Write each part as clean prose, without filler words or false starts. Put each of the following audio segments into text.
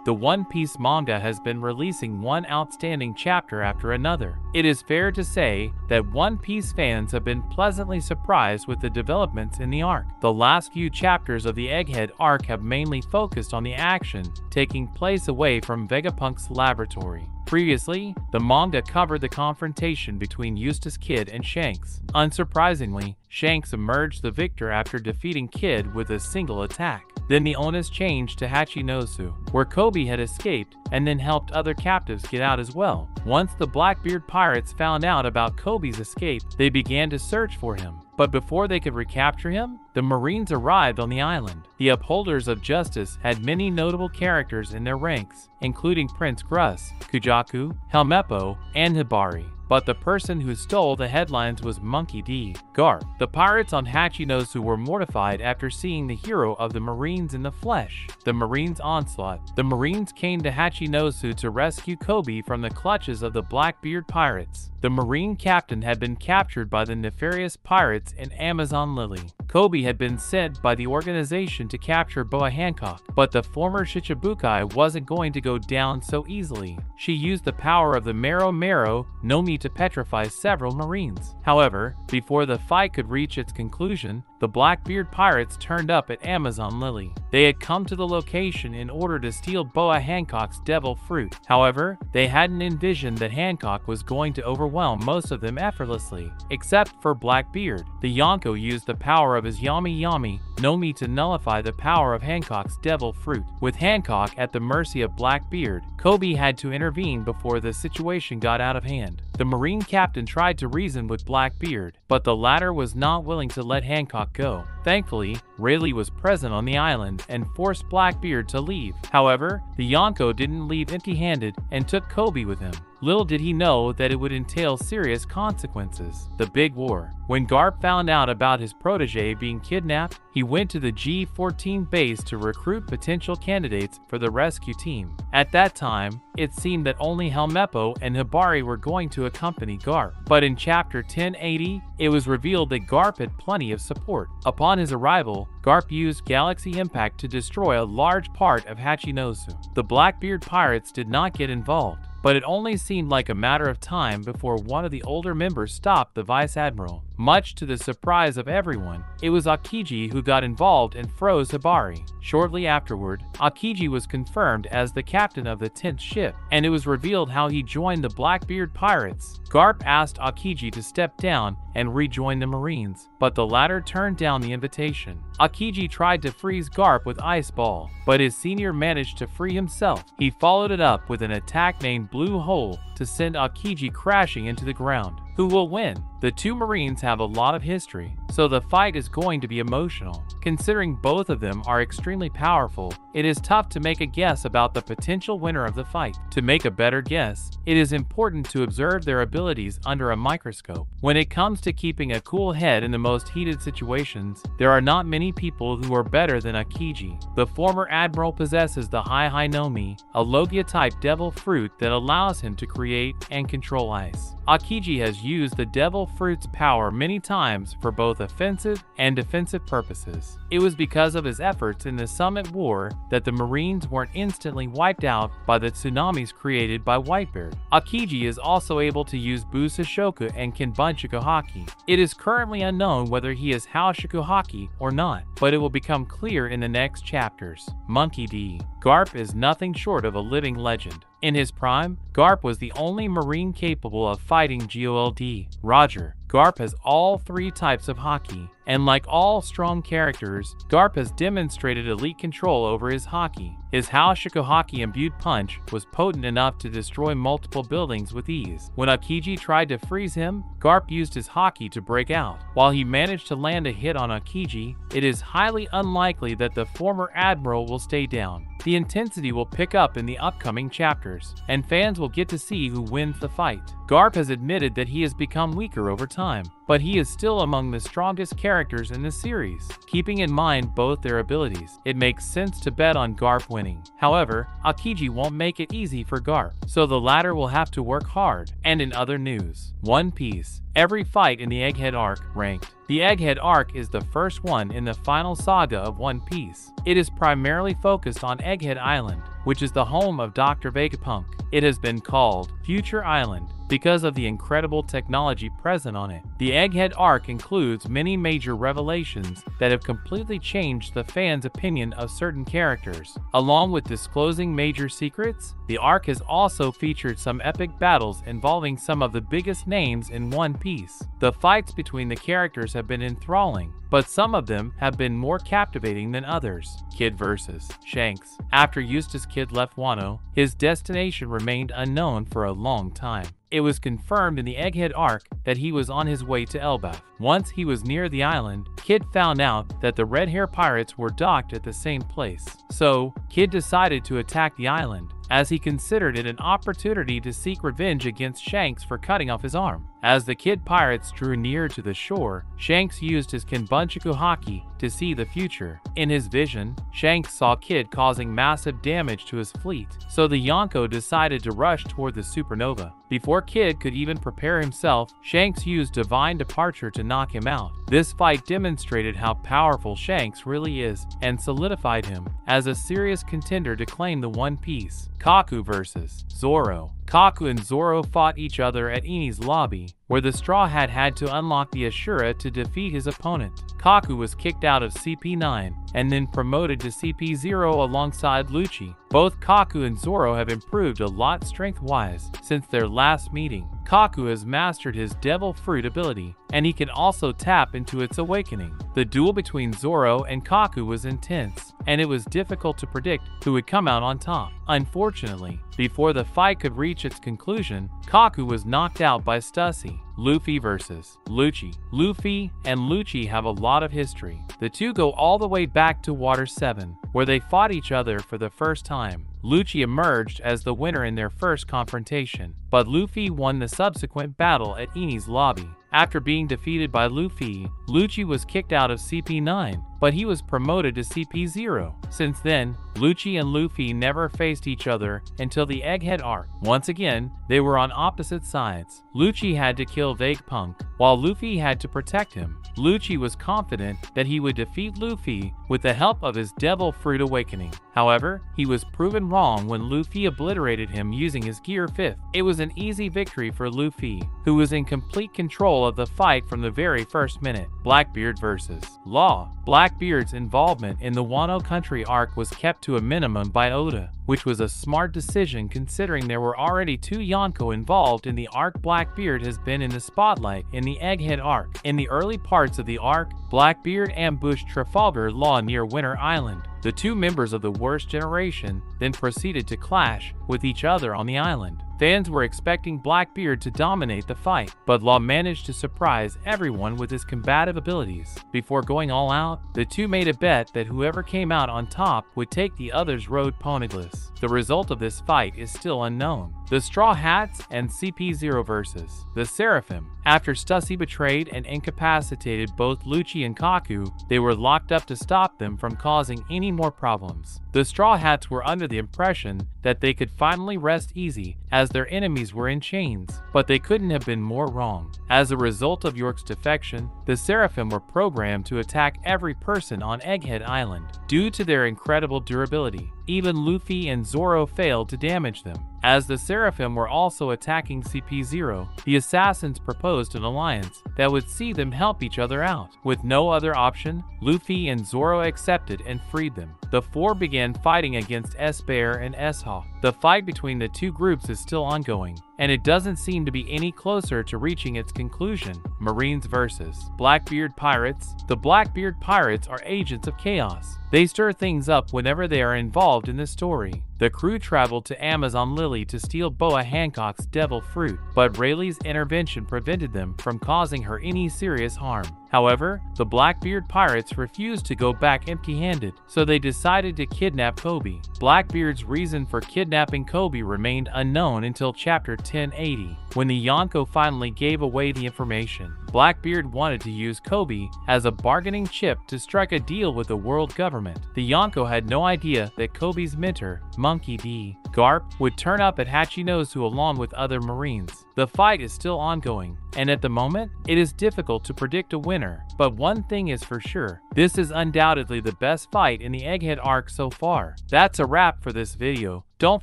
the One Piece manga has been releasing one outstanding chapter after another. It is fair to say that One Piece fans have been pleasantly surprised with the developments in the arc. The last few chapters of the Egghead Arc have mainly focused on the action taking place away from Vegapunk's laboratory. Previously, the manga covered the confrontation between Eustace Kid and Shanks. Unsurprisingly, Shanks emerged the victor after defeating Kid with a single attack. Then the onus changed to Hachinosu, where Kobe had escaped and then helped other captives get out as well. Once the Blackbeard pirates found out about Kobe's escape, they began to search for him. But before they could recapture him, the Marines arrived on the island. The upholders of justice had many notable characters in their ranks, including Prince Gruss, Kujaku, Helmeppo, and Hibari. But the person who stole the headlines was Monkey D. Garp. The pirates on Hachinosu were mortified after seeing the hero of the Marines in the flesh. The Marines' onslaught. The Marines came to Hachinosu to rescue Kobe from the clutches of the Blackbeard pirates. The Marine captain had been captured by the nefarious pirates in Amazon Lily. Kobe had been sent by the organization to capture Boa Hancock, but the former Shichibukai wasn't going to go down so easily. She used the power of the Mero Mero no Mi to petrify several Marines. However, before the fight could reach its conclusion, the Blackbeard pirates turned up at Amazon Lily. They had come to the location in order to steal Boa Hancock's devil fruit. However, they hadn't envisioned that Hancock was going to overwhelm most of them effortlessly, except for Blackbeard. The Yonko used the power of his Yami Yami no Mi to nullify the power of Hancock's devil fruit. With Hancock at the mercy of Blackbeard, Kobe had to intervene before the situation got out of hand. The Marine captain tried to reason with Blackbeard, but the latter was not willing to let Hancock go. Thankfully, Rayleigh was present on the island and forced Blackbeard to leave. However, the Yonko didn't leave empty-handed and took Kobe with him. Little did he know that it would entail serious consequences. The Big War. When Garp found out about his protege being kidnapped, he went to the G-14 base to recruit potential candidates for the rescue team. At that time, it seemed that only Helmeppo and Hibari were going to accompany Garp. But in chapter 1080, it was revealed that Garp had plenty of support. Upon his arrival, Garp used Galaxy Impact to destroy a large part of Hachinosu. The Blackbeard pirates did not get involved, but it only seemed like a matter of time before one of the older members stopped the Vice Admiral. Much to the surprise of everyone, it was Aokiji who got involved and froze Hibari. Shortly afterward, Aokiji was confirmed as the captain of the 10th ship, and it was revealed how he joined the Blackbeard pirates. Garp asked Aokiji to step down and rejoin the Marines, but the latter turned down the invitation. Aokiji tried to freeze Garp with Ice Ball, but his senior managed to free himself. He followed it up with an attack named Blue Hole to send Aokiji crashing into the ground. Who will win? The two Marines have a lot of history, so the fight is going to be emotional. Considering both of them are extremely powerful, it is tough to make a guess about the potential winner of the fight. To make a better guess, it is important to observe their abilities under a microscope. When it comes to keeping a cool head in the most heated situations, there are not many people who are better than Aokiji. The former admiral possesses the Hai no Mi, a Logia-type devil fruit that allows him to create and control ice. Aokiji has used the devil fruit's power many times for both offensive and defensive purposes. It was because of his efforts in the Summit War that the Marines weren't instantly wiped out by the tsunamis created by Whitebeard. Aokiji is also able to use Busashoku and Kenbunchaku Haki. It is currently unknown whether he is Haoshoku Haki or not, but it will become clear in the next chapters. Monkey D. Garp is nothing short of a living legend. In his prime, Garp was the only Marine capable of fighting Gold. Roger. Garp has all three types of haki, and like all strong characters, Garp has demonstrated elite control over his haki. His Haoshoku Haki imbued punch was potent enough to destroy multiple buildings with ease. When Aokiji tried to freeze him, Garp used his haki to break out. While he managed to land a hit on Aokiji, it is highly unlikely that the former admiral will stay down. The intensity will pick up in the upcoming chapters, and fans will get to see who wins the fight. Garp has admitted that he has become weaker over time, but he is still among the strongest characters in the series. Keeping in mind both their abilities, it makes sense to bet on Garp winning. However, Aokiji won't make it easy for Garp, so the latter will have to work hard. And in other news, One Piece Every fight in the Egghead Arc ranked. The Egghead Arc is the first one in the final saga of One Piece. It is primarily focused on Egghead Island, which is the home of Dr. Vegapunk. It has been called Future Island because of the incredible technology present on it. The Egghead Arc includes many major revelations that have completely changed the fans' opinion of certain characters. Along with disclosing major secrets, the arc has also featured some epic battles involving some of the biggest names in One Piece. The fights between the characters have been enthralling, but some of them have been more captivating than others. Kid vs. Shanks. After Eustace Kid left Wano, his destination remained unknown for a long time. It was confirmed in the Egghead Arc that he was on his way to Elbaf. Once he was near the island, Kid found out that the Red Hair Pirates were docked at the same place. So, Kid decided to attack the island, as he considered it an opportunity to seek revenge against Shanks for cutting off his arm. As the Kid Pirates drew near to the shore, Shanks used his Kenbunchaku Haki to see the future. In his vision, Shanks saw Kid causing massive damage to his fleet, so the Yonko decided to rush toward the supernova. Before Kid could even prepare himself, Shanks used Divine Departure to knock him out. This fight demonstrated how powerful Shanks really is and solidified him as a serious contender to claim the One Piece. Kaku vs. Zorro. Kaku and Zorro fought each other at Enies lobby, where the Straw Hat had to unlock the Ashura to defeat his opponent. Kaku was kicked out of CP9 and then promoted to CP0 alongside Lucci. Both Kaku and Zorro have improved a lot strength-wise since their last meeting. Kaku has mastered his Devil Fruit ability, and he can also tap into its awakening. The duel between Zorro and Kaku was intense, and it was difficult to predict who would come out on top. Unfortunately, before the fight could reach its conclusion, Kaku was knocked out by Stussy. Luffy vs. Lucci. Luffy and Lucci have a lot of history. The two go all the way back to Water 7, where they fought each other for the first time. Lucci emerged as the winner in their first confrontation, but Luffy won the subsequent battle at Enies lobby. After being defeated by Luffy, Lucci was kicked out of CP9, but he was promoted to CP0. Since then, Lucci and Luffy never faced each other until the Egghead Arc. Once again, they were on opposite sides. Lucci had to kill Vegapunk, while Luffy had to protect him. Lucci was confident that he would defeat Luffy with the help of his Devil Fruit Awakening. However, he was proven wrong when Luffy obliterated him using his Gear 5th. It was an easy victory for Luffy, who was in complete control of the fight from the very first minute. Blackbeard vs. Law. Blackbeard's involvement in the Wano Country arc was kept to a minimum by Oda, which was a smart decision considering there were already two Yonko involved in the arc. Blackbeard has been in the spotlight in the Egghead Arc. In the early parts of the arc, Blackbeard ambushed Trafalgar Law near Winter Island. The two members of the worst generation then proceeded to clash with each other on the island. Fans were expecting Blackbeard to dominate the fight, but Law managed to surprise everyone with his combative abilities. Before going all out, the two made a bet that whoever came out on top would take the other's road ponygless. The result of this fight is still unknown. The Straw Hats and CP0 vs. the Seraphim. After Stussy betrayed and incapacitated both Lucci and Kaku, they were locked up to stop them from causing any more problems. The Straw Hats were under the impression that they could finally rest easy as their enemies were in chains, but they couldn't have been more wrong. As a result of York's defection, the Seraphim were programmed to attack every person on Egghead Island. Due to their incredible durability, even Luffy and Zorro failed to damage them. As the Seraphim were also attacking CP0, the assassins proposed an alliance that would see them help each other out. With no other option, Luffy and Zorro accepted and freed them. The four began fighting against S-Bear and S-Hawk. The fight between the two groups is still ongoing, and it doesn't seem to be any closer to reaching its conclusion. Marines vs. Blackbeard Pirates. The Blackbeard Pirates are agents of chaos. They stir things up whenever they are involved in the story. The crew traveled to Amazon Lily to steal Boa Hancock's Devil Fruit, but Rayleigh's intervention prevented them from causing her any serious harm. However, the Blackbeard Pirates refused to go back empty-handed, so they decided to kidnap Kobe. Blackbeard's reason for kidnapping Kobe remained unknown until chapter 1080, when the Yonko finally gave away the information. Blackbeard wanted to use Kobe as a bargaining chip to strike a deal with the world government. The Yonko had no idea that Kobe's mentor, Monkey D. Garp, would turn up at Hachinosu along with other Marines. The fight is still ongoing, and at the moment, it is difficult to predict a winner. But one thing is for sure, this is undoubtedly the best fight in the Egghead arc so far. That's a wrap for this video. Don't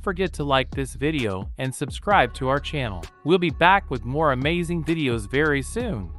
forget to like this video and subscribe to our channel. We'll be back with more amazing videos very soon.